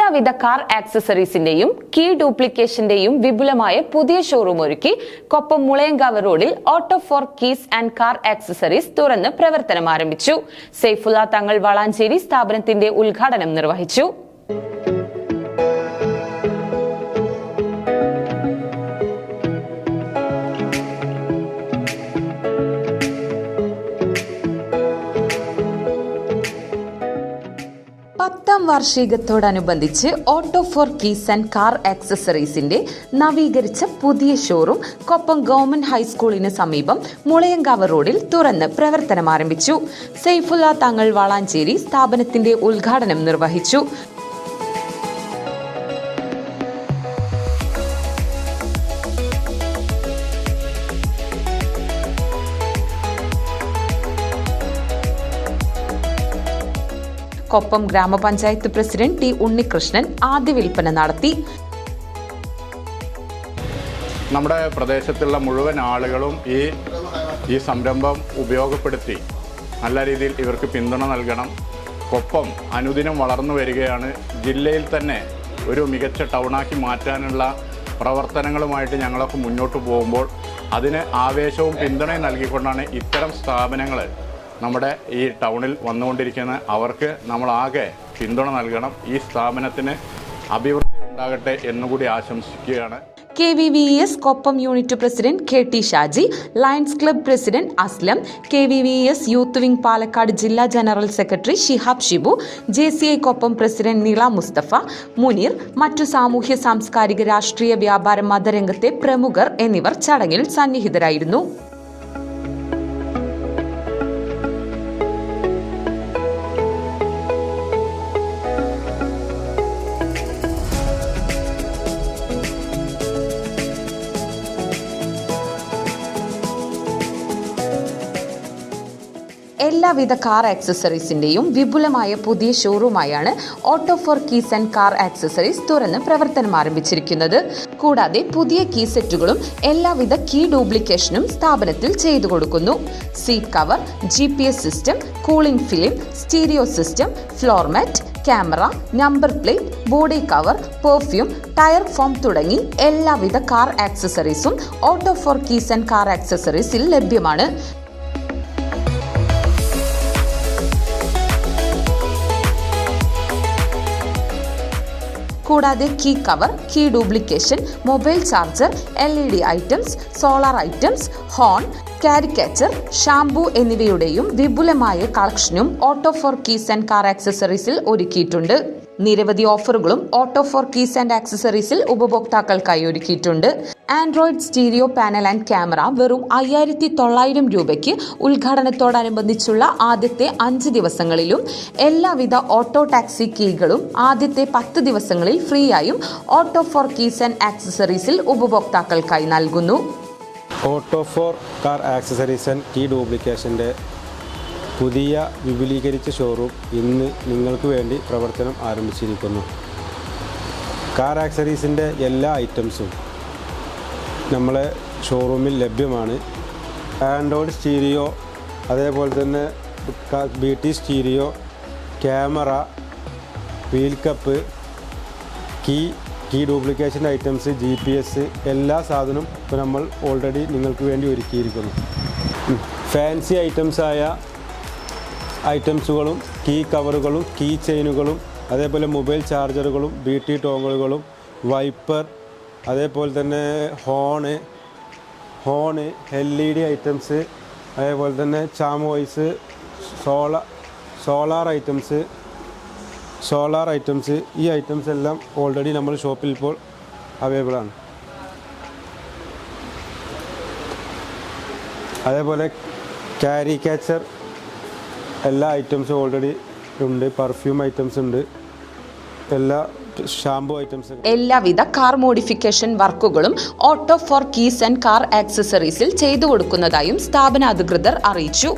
എല്ലാവിധ car ആക്സസറീസിന്റെയും key ഡ്യൂപ്ലിക്കേഷന്റെയും വിപുലമായ പുതിയ ഷോറൂം ഒരുക്കി കൊപ്പം മുളയങ്കാവ് റോഡിൽ auto four keys and car accessories തുറന്ന് പ്രവർത്തനം ആരംഭിച്ചു. സൈഫുള്ള തങ്ങൾ വളാഞ്ചേരി സ്ഥാപനത്തിന്റെ ഉദ്ഘാടനം നിർവഹിച്ചു. പത്താം വാർഷികത്തോടനുബന്ധിച്ച് auto four keys and car ആക്സസറീസിന്റെ നവീകരിച്ച പുതിയ ഷോറൂം കൊപ്പം ഗവൺമെന്റ് ഹൈസ്കൂളിന് സമീപം മുളയങ്കാവ് റോഡിൽ തുറന്ന് പ്രവർത്തനം ആരംഭിച്ചു. സൈഫുള്ള തങ്ങൾ വളാഞ്ചേരി സ്ഥാപനത്തിന്റെ ഉദ്ഘാടനം നിർവഹിച്ചു. കൊപ്പം ഗ്രാമപഞ്ചായത്ത് പ്രസിഡന്റ് ടി ഉണ്ണികൃഷ്ണൻ ആദ്യ വിൽപ്പന നടത്തി. നമ്മുടെ പ്രദേശത്തുള്ള മുഴുവൻ ആളുകളും ഈ സംരംഭം ഉപയോഗപ്പെടുത്തി നല്ല രീതിയിൽ ഇവർക്ക് പിന്തുണ നൽകണം. കൊപ്പം അനുദിനം വളർന്നു വരികയാണ്. ജില്ലയിൽ തന്നെ ഒരു മികച്ച ടൗണാക്കി മാറ്റാനുള്ള പ്രവർത്തനങ്ങളുമായിട്ട് ഞങ്ങളൊക്കെ മുന്നോട്ട് പോകുമ്പോൾ അതിന് ആവേശവും പിന്തുണയും നൽകിക്കൊണ്ടാണ് ഇത്തരം സ്ഥാപനങ്ങൾ നമ്മുടെ ഈ ടൗണിൽ വന്നുകൊണ്ടിരിക്കുന്ന അവർക്ക് നമ്മളാകെ പിന്തുണ നൽകണം. ഈ സ്ഥാപനത്തിന് അഭിവൃദ്ധി ഉണ്ടാകട്ടെ എന്നുകൂടി ആശംസിക്കുകയാണ്. KVVS Koppam unit president KT Shaji, Lions Club president Aslam, KVVS youth wing Palakkad ജില്ലാ general secretary Shihab Shibu, JCI Koppam president Nila Musthafa, Muneer, മറ്റു സാമൂഹ്യ സാംസ്കാരിക രാഷ്ട്രീയ വ്യാപാര മതരംഗത്തെ പ്രമുഖർ എന്നിവർ ചടങ്ങിൽ സന്നിഹിതരായിരുന്നു. എല്ലാവിധ കാർ ആക്സസറീസിന്റെയും വിപുലമായ പുതിയ ഷോറൂമായാണ് auto four keys and car accessories തുറന്ന് പ്രവർത്തനം ആരംഭിച്ചിരിക്കുന്നത്. കൂടാതെ പുതിയ കീ സെറ്റുകളും എല്ലാവിധ കീ ഡ്യൂപ്ലിക്കേഷനും സ്ഥാപനത്തിൽ ചെയ്തു കൊടുക്കുന്നു. Seat cover, GPS system, cooling film, stereo system, floor mat, camera, number plate, body cover, perfume, tyre foam തുടങ്ങി എല്ലാവിധ കാർ ആക്സസറീസും auto four keys and car ആക്സസറീസിൽ ലഭ്യമാണ്. കൂടാതെ key cover, key duplication, mobile charger, LED items, solar items, horn, caricature, shampoo എന്നിവയുടെയും വിപുലമായ കളക്ഷനും auto four keys and car ആക്സസറീസിൽ ഒരുക്കിയിട്ടുണ്ട്. നിരവധി ഓഫറുകളും auto four keys and accessories ഉപഭോക്താക്കൾക്കായി ഒരുക്കിയിട്ടുണ്ട്. Android stereo panel and camera വെറും 5900 രൂപയ്ക്ക് ഉദ്ഘാടനത്തോടനുബന്ധിച്ചുള്ള ആദ്യത്തെ 5 ദിവസങ്ങളിലും എല്ലാവിധ ഓട്ടോ ടാക്സി കീകളും ആദ്യത്തെ 10 ദിവസങ്ങളിൽ ഫ്രീയായും auto four keys and accessories ഉപഭോക്താക്കൾക്കായി നൽകുന്നു. Auto for car accessories and key ഡ്യൂപ്ലിക്കേഷൻ്റെ പുതിയ വിപുലീകരിച്ച ഷോറൂം ഇന്ന് നിങ്ങൾക്ക് വേണ്ടി പ്രവർത്തനം ആരംഭിച്ചിരിക്കുന്നു. കാർ ആക്സസറീസിൻ്റെ എല്ലാ ഐറ്റംസും നമ്മളെ ഷോറൂമിൽ ലഭ്യമാണ്. ആൻഡ്രോയിഡ് സ്റ്റീരിയോ, അതേപോലെ തന്നെ BT stereo, camera, wheel cup, key duplication items, GPS എല്ലാ സാധനവും ഇപ്പോൾ നമ്മൾ ഓൾറെഡി നിങ്ങൾക്ക് വേണ്ടി ഒരുക്കിയിരിക്കുന്നു. ഫാൻസി ഐറ്റംസുകളും കീ കവറുകളും കീ ചെയിനുകളും, അതേപോലെ മൊബൈൽ ചാർജറുകളും, BT ടോങ്ങുകളും, വൈപ്പർ, അതേപോലെ തന്നെ ഹോണ്, LED ഐറ്റംസ്, അതേപോലെ തന്നെ ചാമോയ്സ്, സോളാർ ഐറ്റംസ് ഈ ഐറ്റംസ് എല്ലാം ഓൾറെഡി നമ്മൾ ഷോപ്പിൽ ഇപ്പോൾ അവൈലബിൾ ആണ്. അതേപോലെ കാരിക്കേച്ചർ എല്ലാ ഐറ്റംസും ഓൾറെഡി ഉണ്ട്. പെർഫ്യൂം ഐറ്റംസ് ഉണ്ട്. Shampoo items. എല്ലാവിധ കാർ മോഡിഫിക്കേഷൻ വർക്കുകളും auto four keys and car ആക്സസറീസിൽ ചെയ്തു കൊടുക്കുന്നതായും സ്ഥാപന അധികൃതർ അറിയിച്ചു.